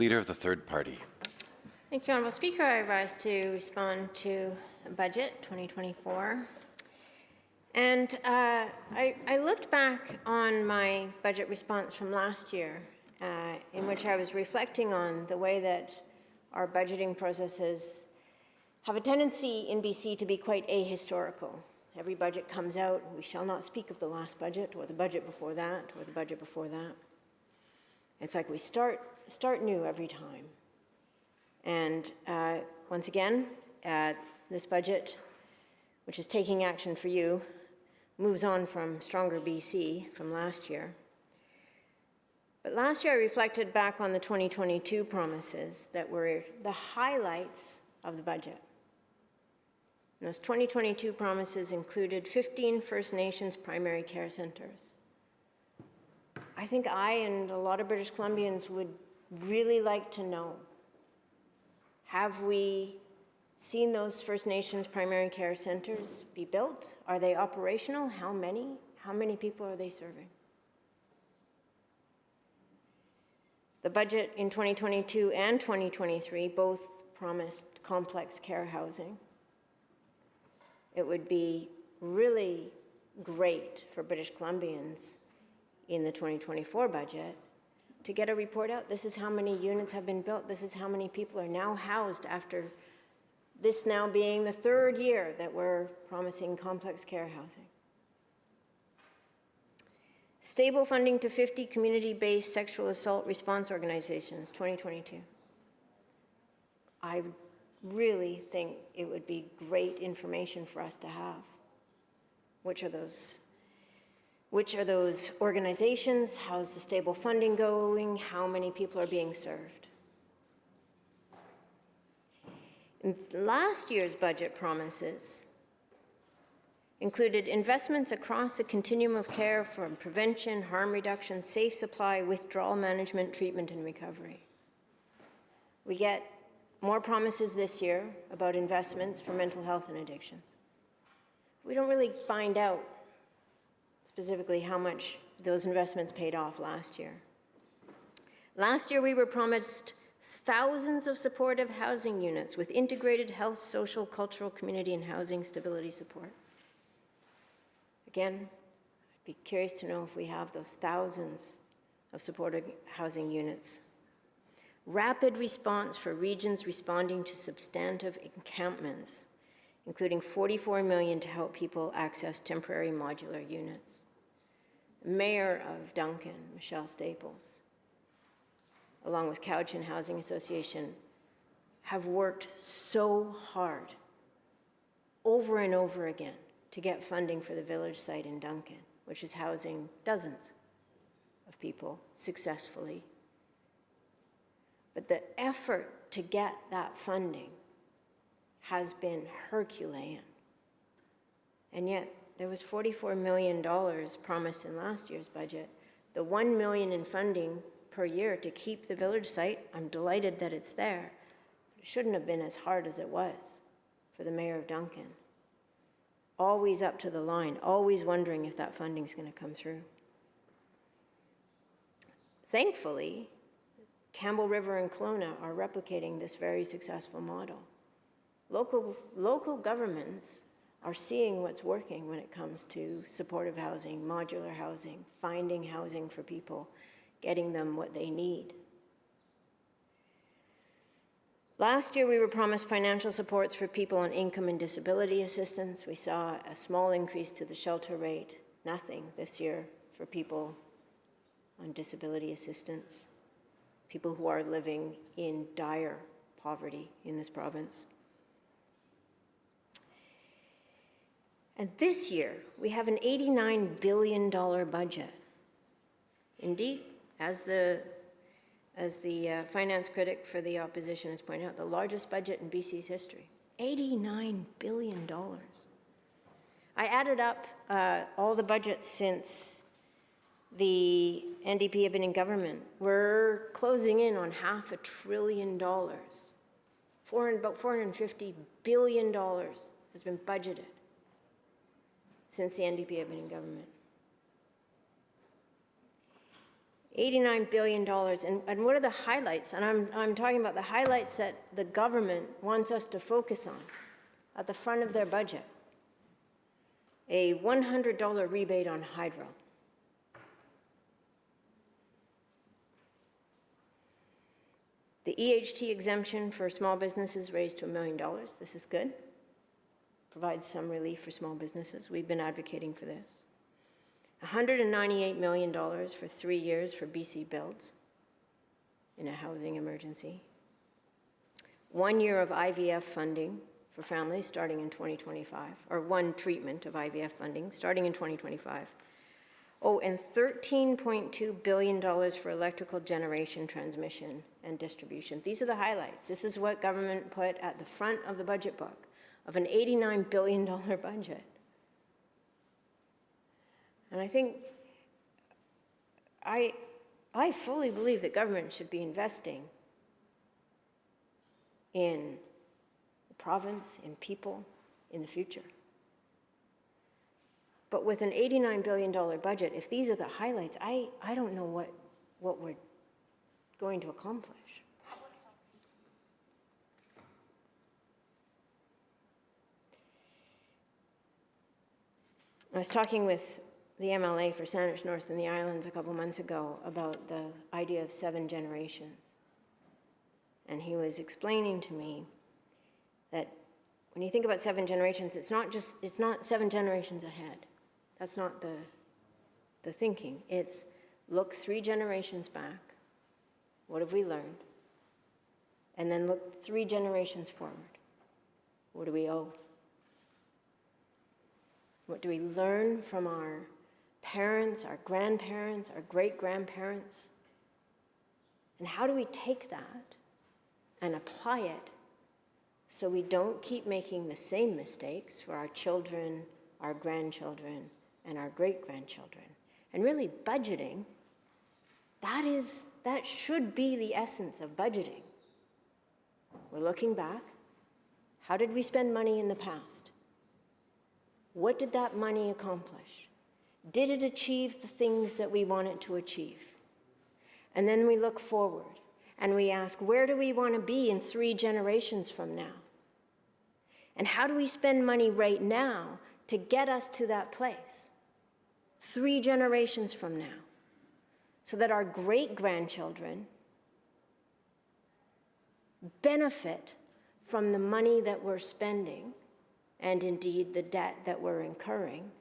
Leader of the Third Party. Thank you, Honourable Speaker. I rise to respond to Budget 2024. And I looked back on my budget response from last year, in which I was reflecting on the way that our budgeting processes have a tendency in BC to be quite ahistorical. Every budget comes out, we shall not speak of the last budget, or the budget before that, or the budget before that. It's like we start new every time. And once again, this budget, which is taking action for you, moves on from Stronger BC from last year. But last year I reflected back on the 2022 promises that were the highlights of the budget. And those 2022 promises included 15 First Nations primary care centres. I think I and a lot of British Columbians would really like to know, have we seen those First Nations primary care centres be built? Are they operational? How many? How many people are they serving? The budget in 2022 and 2023 both promised complex care housing. It would be really great for British Columbians in the 2024 budget to get a report out. This is how many units have been built. This is how many people are now housed after this now being the third year that we're promising complex care housing. Stable funding to 50 community-based sexual assault response organizations, 2022. I really think it would be great information for us to have. Which are those organizations? How's the stable funding going? How many people are being served? And last year's budget promises included investments across the continuum of care from prevention, harm reduction, safe supply, withdrawal management, treatment, and recovery. We get more promises this year about investments for mental health and addictions. We don't really find out specifically how much those investments paid off last year. Last year, we were promised thousands of supportive housing units with integrated health, social, cultural, community, and housing stability supports. Again, I'd be curious to know if we have those thousands of supportive housing units. Rapid response for regions responding to substantive encampments, including $44 million to help people access temporary modular units. Mayor of Duncan, Michelle Staples, along with Cowichan Housing Association, have worked so hard over and over again to get funding for the village site in Duncan, which is housing dozens of people successfully. But the effort to get that funding has been Herculean. And yet there was $44 million promised in last year's budget. The $1 million in funding per year to keep the village site, I'm delighted that it's there. It shouldn't have been as hard as it was for the mayor of Duncan. Always up to the line, always wondering if that funding's going to come through. Thankfully, Campbell River and Kelowna are replicating this very successful model. Local governments are seeing what's working when it comes to supportive housing, modular housing, finding housing for people, getting them what they need. Last year, we were promised financial supports for people on income and disability assistance. We saw a small increase to the shelter rate, nothing this year for people on disability assistance, people who are living in dire poverty in this province. And this year, we have an $89 billion budget. Indeed, as the finance critic for the opposition has pointed out, the largest budget in BC's history, $89 billion. I added up all the budgets since the NDP have been in government. We're closing in on $500 billion. About $450 billion has been budgeted since the NDP have been in government. $89 billion, and what are the highlights? And I'm talking about the highlights that the government wants us to focus on at the front of their budget. A $100 rebate on hydro. The EHT exemption for small businesses raised to $1 million. This is good. Provides some relief for small businesses. We've been advocating for this. $198 million for 3 years for BC builds in a housing emergency. 1 year of IVF funding for families starting in 2025, or one treatment of IVF funding starting in 2025. Oh, and $13.2 billion for electrical generation, transmission, and distribution. These are the highlights. This is what government put at the front of the budget book of an $89 billion budget. And I think I fully believe that government should be investing in the province, in people, in the future. But with an $89 billion budget, if these are the highlights, I don't know what we're going to accomplish. I was talking with the MLA for Saanich North and the Islands a couple months ago about the idea of 7 generations. And he was explaining to me that when you think about 7 generations, it's not 7 generations ahead. That's not the thinking. It's look 3 generations back. What have we learned? And then look 3 generations forward. What do we owe? What do we learn from our parents, our grandparents, our great-grandparents? And how do we take that and apply it so we don't keep making the same mistakes for our children, our grandchildren, and our great-grandchildren? And really, budgeting, that should be the essence of budgeting. We're looking back. How did we spend money in the past? What did that money accomplish? Did it achieve the things that we want it to achieve? And then we look forward and we ask, where do we want to be in 3 generations from now? And how do we spend money right now to get us to that place 3 generations from now, so that our great-grandchildren benefit from the money that we're spending and indeed the debt that we're incurring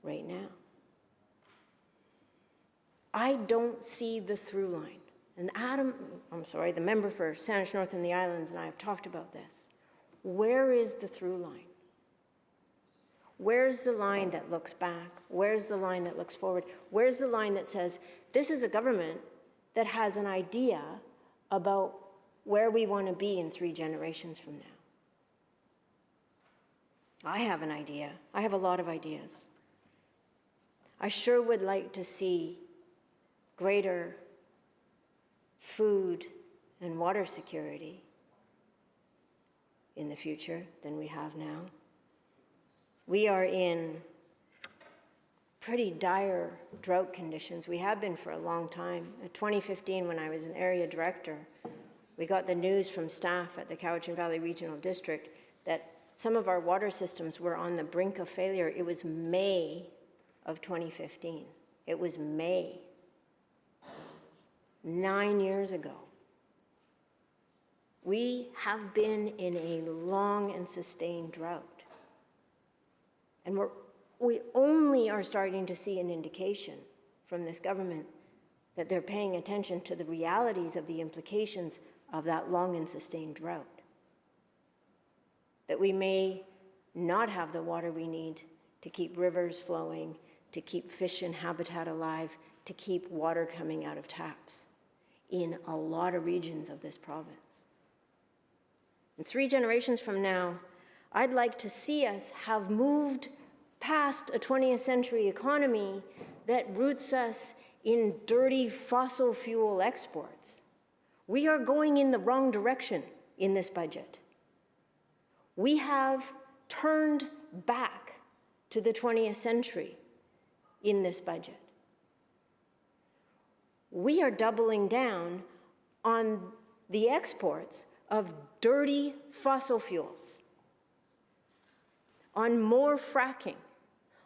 right now? I don't see the through line. And the member for Saanich North and the Islands and I have talked about this. Where is the through line? Where's the line that looks back? Where's the line that looks forward? Where's the line that says, this is a government that has an idea about where we want to be in 3 generations from now? I have an idea. I have a lot of ideas. I sure would like to see greater food and water security in the future than we have now. We are in pretty dire drought conditions. We have been for a long time. In 2015, when I was an area director, we got the news from staff at the Cowichan Valley Regional District that some of our water systems were on the brink of failure. It was May of 2015. It was May. 9 years ago. We have been in a long and sustained drought. And we only are starting to see an indication from this government that they're paying attention to the realities of the implications of that long and sustained drought. That we may not have the water we need to keep rivers flowing, to keep fish and habitat alive, to keep water coming out of taps in a lot of regions of this province. In 3 generations from now, I'd like to see us have moved past a 20th century economy that roots us in dirty fossil fuel exports. We are going in the wrong direction in this budget. We have turned back to the 20th century in this budget. we are doubling down on the exports of dirty fossil fuels, on more fracking,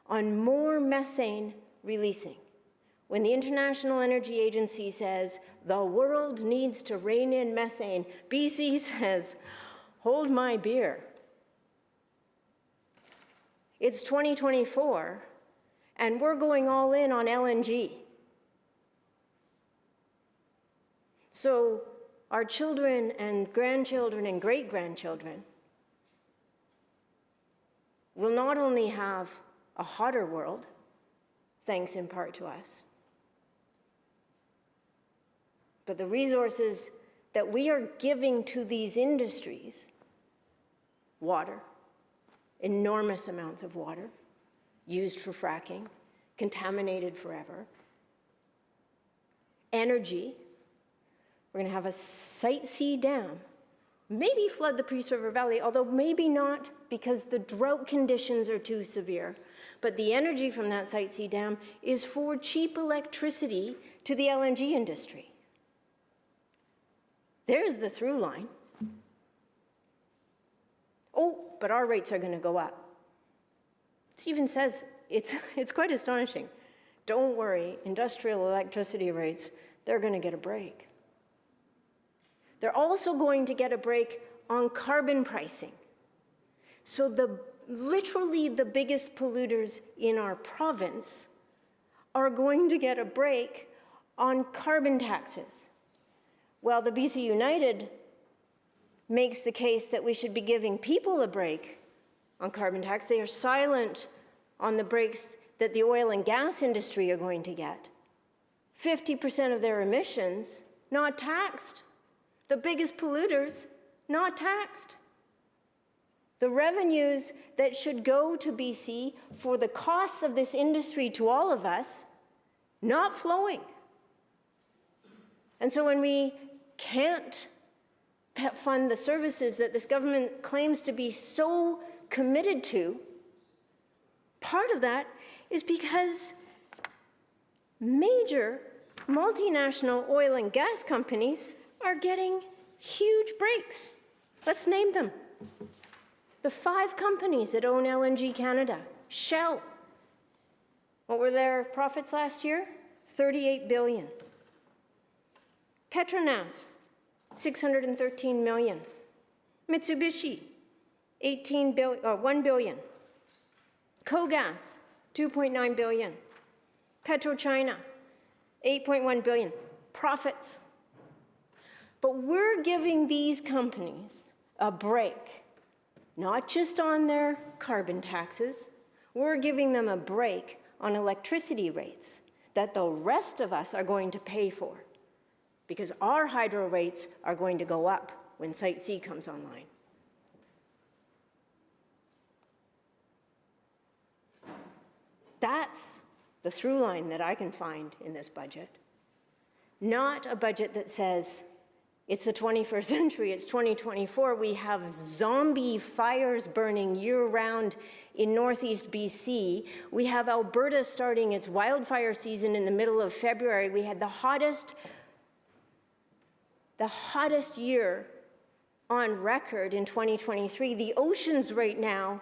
on more methane releasing. When the International Energy Agency says the world needs to rein in methane, BC says, hold my beer. It's 2024, and we're going all in on LNG. So our children and grandchildren and great-grandchildren will not only have a hotter world, thanks in part to us, but the resources that we are giving to these industries, water, enormous amounts of water, used for fracking, contaminated forever, energy. We're going to have a Site C dam, maybe flood the Peace River Valley, although maybe not because the drought conditions are too severe. But the energy from that Site C dam is for cheap electricity to the LNG industry. There's the through line. Oh, but our rates are going to go up. It even says, it's quite astonishing. Don't worry, industrial electricity rates, they're going to get a break. They're also going to get a break on carbon pricing. So literally the biggest polluters in our province are going to get a break on carbon taxes. Well, the BC United makes the case that we should be giving people a break on carbon tax. They are silent on the breaks that the oil and gas industry are going to get. 50% of their emissions not taxed. The biggest polluters not taxed. The revenues that should go to BC for the costs of this industry to all of us, not flowing. And so when we can't fund the services that this government claims to be so committed to, part of that is because major multinational oil and gas companies are getting huge breaks. Let's name them. The 5 companies that own LNG Canada. Shell. What were their profits last year? $38 billion. Petronas, $613 million. Mitsubishi, $1 billion. Kogas, $2.9 billion. PetroChina, $8.1 billion. Profits. But we're giving these companies a break, not just on their carbon taxes, we're giving them a break on electricity rates that the rest of us are going to pay for, because our hydro rates are going to go up when Site C comes online. That's the through line that I can find in this budget. Not a budget that says, it's the 21st century, it's 2024, we have zombie fires burning year-round in Northeast BC. We have Alberta starting its wildfire season in the middle of February. We had the hottest year on record in 2023. The oceans right now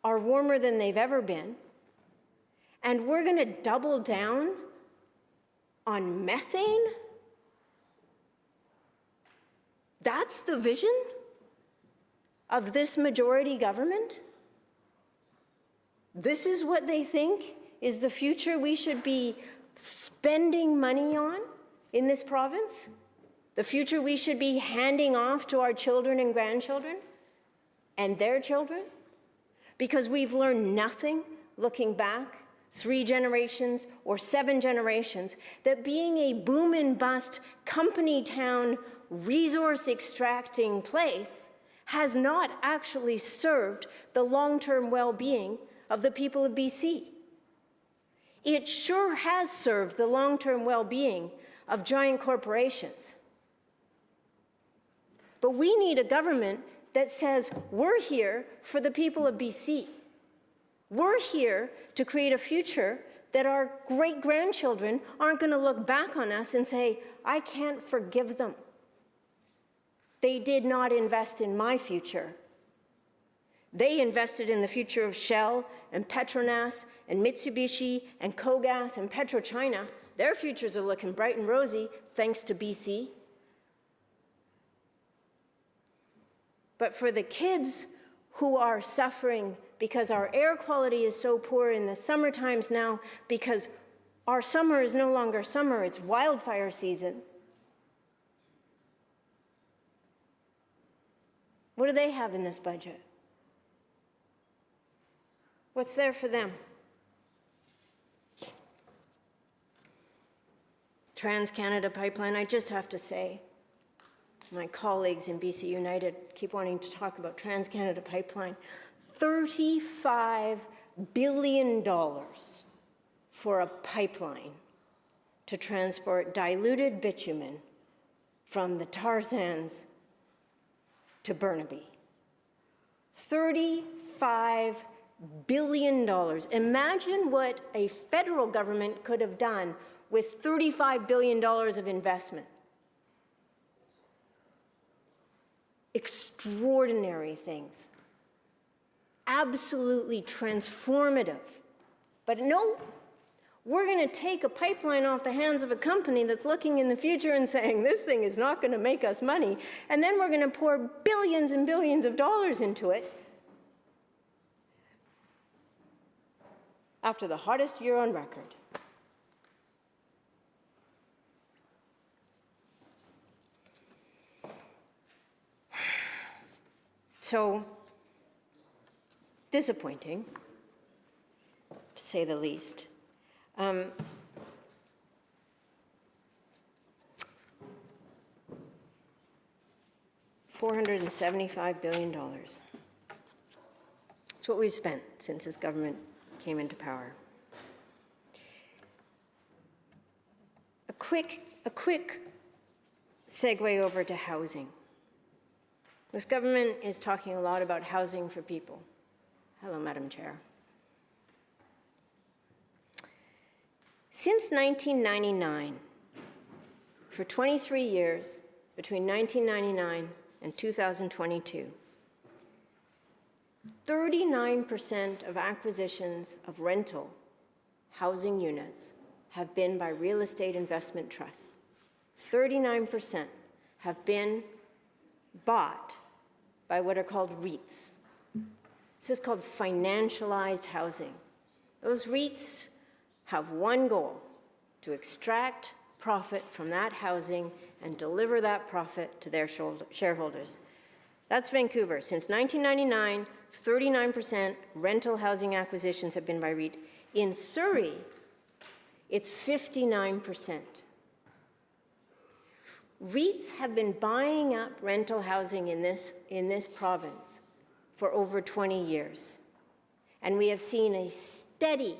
are warmer than they've ever been. And we're going to double down on methane? That's the vision of this majority government? This is what they think is the future we should be spending money on in this province? The future we should be handing off to our children and grandchildren and their children? Because we've learned nothing looking back 3 generations or 7 generations, that being a boom and bust company town resource extracting place has not actually served the long-term well-being of the people of BC. It sure has served the long-term well-being of giant corporations. But we need a government that says, we're here for the people of BC. We're here to create a future that our great-grandchildren aren't going to look back on us and say, I can't forgive them. They did not invest in my future. They invested in the future of Shell and Petronas and Mitsubishi and Kogas and PetroChina. Their futures are looking bright and rosy thanks to BC. But for the kids who are suffering because our air quality is so poor in the summer times now, because our summer is no longer summer, it's wildfire season. What do they have in this budget? What's there for them? Trans-Canada Pipeline, I just have to say, my colleagues in BC United keep wanting to talk about Trans-Canada Pipeline. $35 billion for a pipeline to transport diluted bitumen from the tar sands to Burnaby. $35 billion. Imagine what a federal government could have done with $35 billion of investment. Extraordinary things. Absolutely transformative. But no, we're going to take a pipeline off the hands of a company that's looking in the future and saying, this thing is not going to make us money. And then we're going to pour billions and billions of dollars into it after the hottest year on record. So, disappointing, to say the least. $475 billion. That's what we've spent since this government came into power. A quick segue over to housing. This government is talking a lot about housing for people. Hello, Madam Chair. Since 1999, for 23 years, between 1999 and 2022, 39% of acquisitions of rental housing units have been by real estate investment trusts. 39% have been bought by what are called REITs. This is called financialized housing. Those REITs have one goal: to extract profit from that housing and deliver that profit to their shareholders. That's Vancouver. Since 1999, 39% rental housing acquisitions have been by REIT. In Surrey, it's 59%. REITs have been buying up rental housing in this province for over 20 years. And we have seen a steady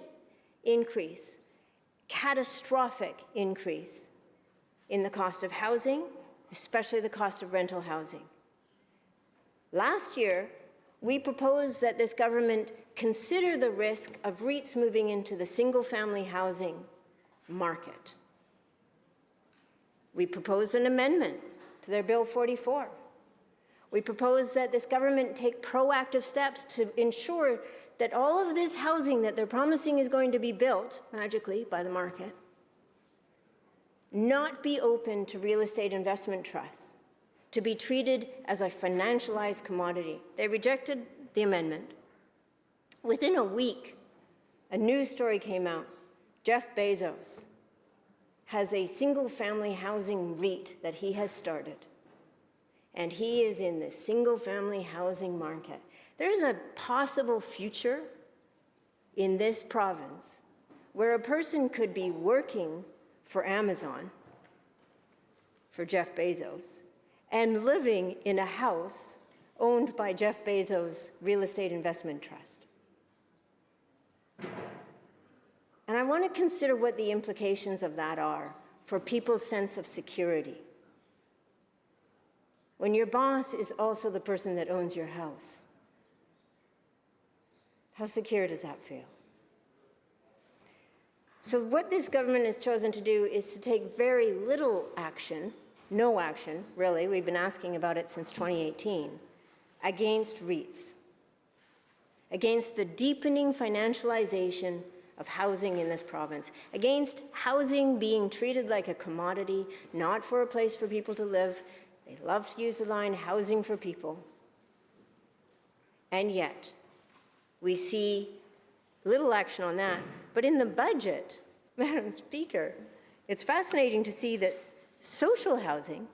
increase, catastrophic increase in the cost of housing, especially the cost of rental housing. Last year, we proposed that this government consider the risk of REITs moving into the single-family housing market. We proposed an amendment to their Bill 44. We proposed that this government take proactive steps to ensure that all of this housing that they're promising is going to be built magically by the market not be open to real estate investment trusts, to be treated as a financialized commodity. They rejected the amendment. Within a week, a news story came out. Jeff Bezos has a single-family housing REIT that he has started. And he is in the single-family housing market. There's a possible future in this province where a person could be working for Amazon, for Jeff Bezos, and living in a house owned by Jeff Bezos' real estate investment trust. And I want to consider what the implications of that are for people's sense of security. When your boss is also the person that owns your house, how secure does that feel? So what this government has chosen to do is to take very little action, no action, really, we've been asking about it since 2018, against REITs, against the deepening financialization of housing in this province, against housing being treated like a commodity, not for a place for people to live. They love to use the line, housing for people. And yet, we see little action on that. But in the budget, Madam Speaker, it's fascinating to see that social housing,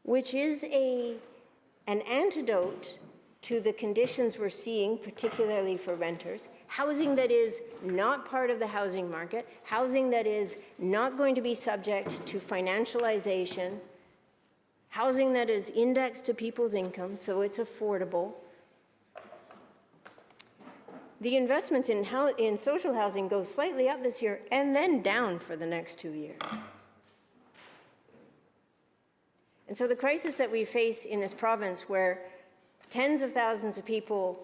which is an antidote to the conditions we're seeing, particularly for renters, housing that is not part of the housing market, housing that is not going to be subject to financialization, housing that is indexed to people's income, so it's affordable. The investments in social housing go slightly up this year and then down for the next 2 years. And so the crisis that we face in this province, where tens of thousands of people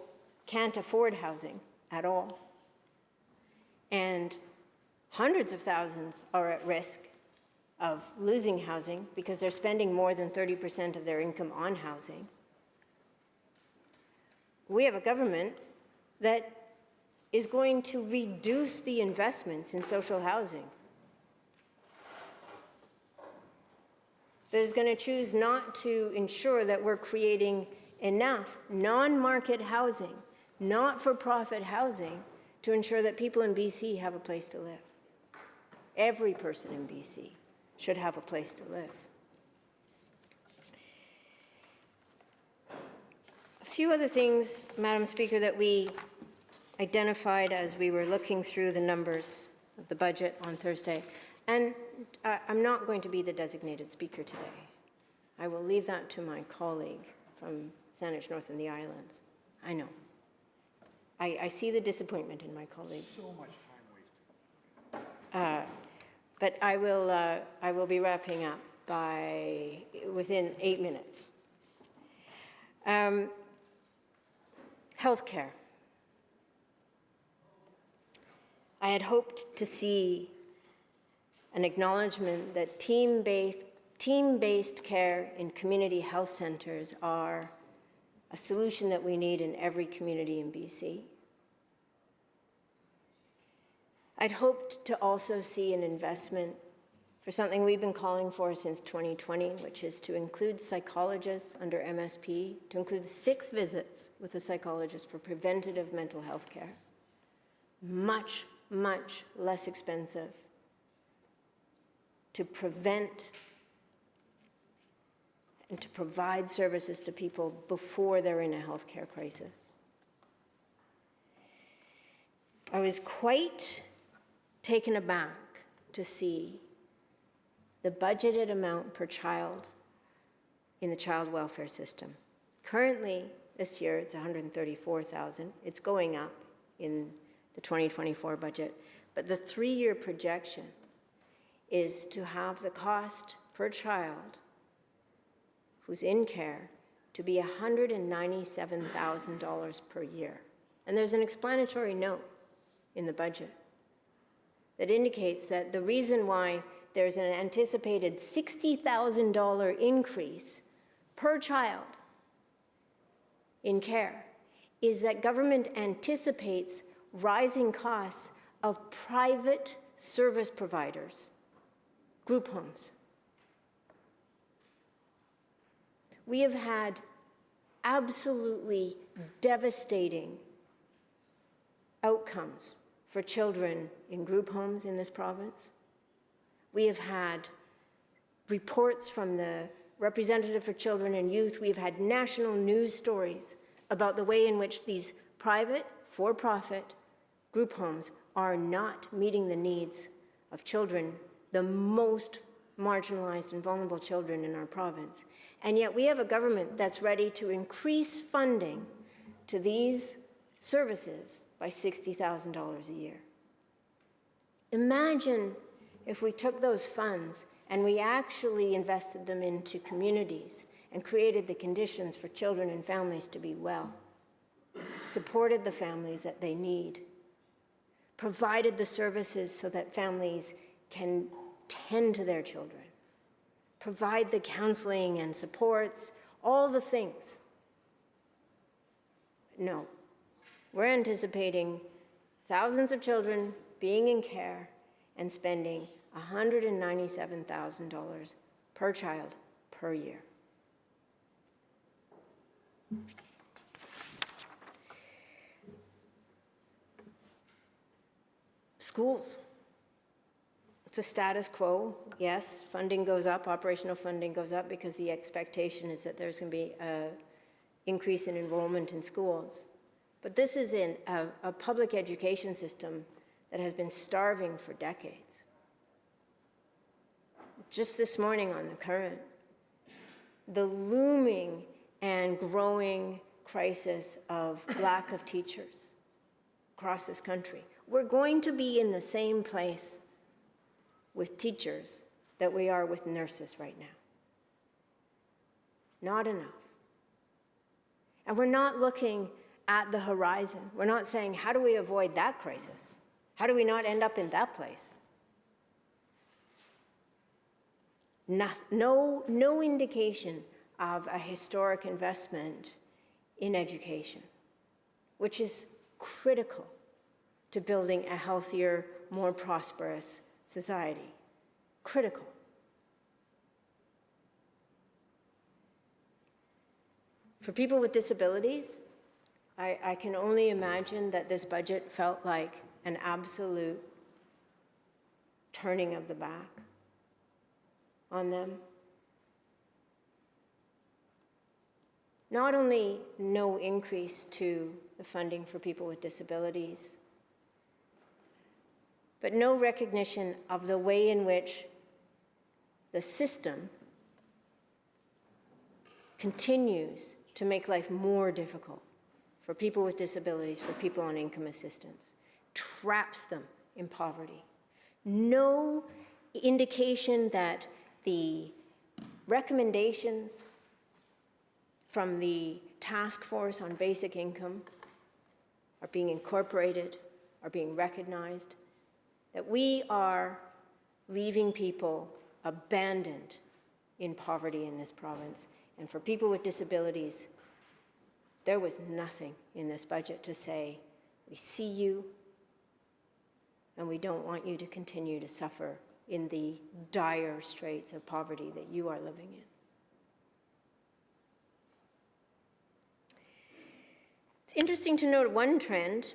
can't afford housing at all, and hundreds of thousands are at risk of losing housing because they're spending more than 30% of their income on housing. We have a government that is going to reduce the investments in social housing. That is going to choose not to ensure that we're creating enough non-market housing, not-for-profit housing, to ensure that people in BC have a place to live. Every person in BC should have a place to live. A few other things, Madam Speaker, that we identified as we were looking through the numbers of the budget on Thursday. And I'm not going to be the designated speaker today. I will leave that to my colleague from Saanich North and the Islands. I know. I see the disappointment in my colleague. So much time wasted. But I will be wrapping up within 8 minutes. Healthcare. I had hoped to see an acknowledgement that team-based care in community health centers are a solution that we need in every community in BC. I'd hoped to also see an investment for something we've been calling for since 2020, which is to include psychologists under MSP, to include 6 visits with a psychologist for preventative mental health care. Much, much less expensive to prevent and to provide services to people before they're in a healthcare crisis. I was quite taken aback to see the budgeted amount per child in the child welfare system. Currently, this year, it's $134,000. It's going up in the 2024 budget, but the 3-year projection is to have the cost per child who's in care to be $197,000 per year. And there's an explanatory note in the budget that indicates that the reason why there's an anticipated $60,000 increase per child in care is that government anticipates rising costs of private service providers, group homes. We have had absolutely devastating outcomes for children in group homes in this province. We have had reports from the representative for children and youth. We've had national news stories about the way in which these private, for-profit group homes are not meeting the needs of children, the most marginalized and vulnerable children in our province. And yet we have a government that's ready to increase funding to these services by $60,000 a year. Imagine if we took those funds and we actually invested them into communities and created the conditions for children and families to be well, supported the families that they need, provided the services so that families can tend to their children, provide the counseling and supports, all the things. No, we're anticipating thousands of children being in care and spending $197,000 per child per year. Schools. It's a status quo. Yes, funding goes up, operational funding goes up because the expectation is that there's going to be an increase in enrollment in schools. But this is in a public education system that has been starving for decades. Just this morning on The Current, the looming and growing crisis of lack of teachers across this country. We're going to be in the same place with teachers that we are with nurses right now. Not enough. And we're not looking at the horizon. We're not saying, how do we avoid that crisis? How do we not end up in that place? No indication of a historic investment in education, which is critical to building a healthier, more prosperous society. Critical. For people with disabilities, I can only imagine that this budget felt like an absolute turning of the back on them. Not only no increase to the funding for people with disabilities, but no recognition of the way in which the system continues to make life more difficult for people with disabilities, for people on income assistance, traps them in poverty. No indication that the recommendations from the task force on basic income are being incorporated, are being recognized, that we are leaving people abandoned in poverty in this province. And for people with disabilities, there was nothing in this budget to say, we see you, and we don't want you to continue to suffer in the dire straits of poverty that you are living in. It's interesting to note one trend.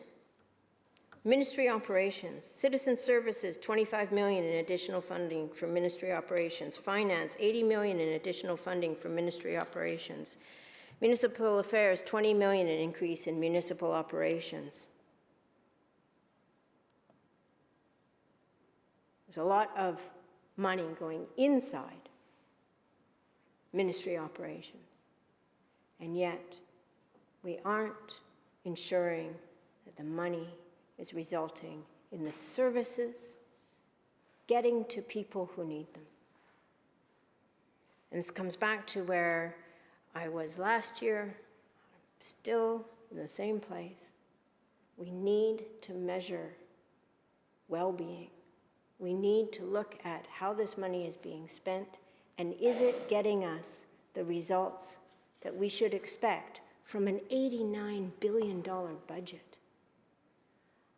Ministry operations, citizen services, 25 million in additional funding for ministry operations. Finance, 80 million in additional funding for ministry operations. Municipal affairs, 20 million in increase in municipal operations. There's a lot of money going inside ministry operations. And yet, we aren't ensuring that the money is resulting in the services getting to people who need them. And this comes back to where I was last year. I'm still in the same place. We need to measure well-being. We need to look at how this money is being spent, and is it getting us the results that we should expect from an $89 billion budget?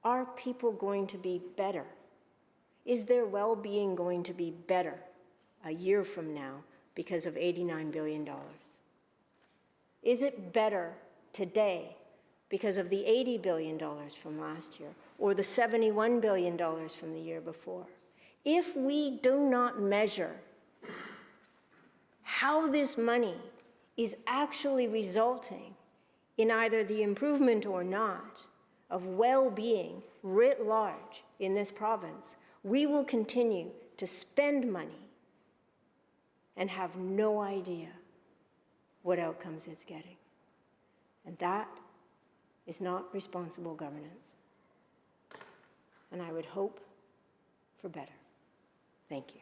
Are people going to be better? Is their well-being going to be better a year from now because of $89 billion? Is it better today because of the $80 billion from last year or the $71 billion from the year before? If we do not measure how this money is actually resulting in either the improvement or not of well-being writ large in this province, we will continue to spend money and have no idea what outcomes it's getting. And that is not responsible governance. And I would hope for better. Thank you.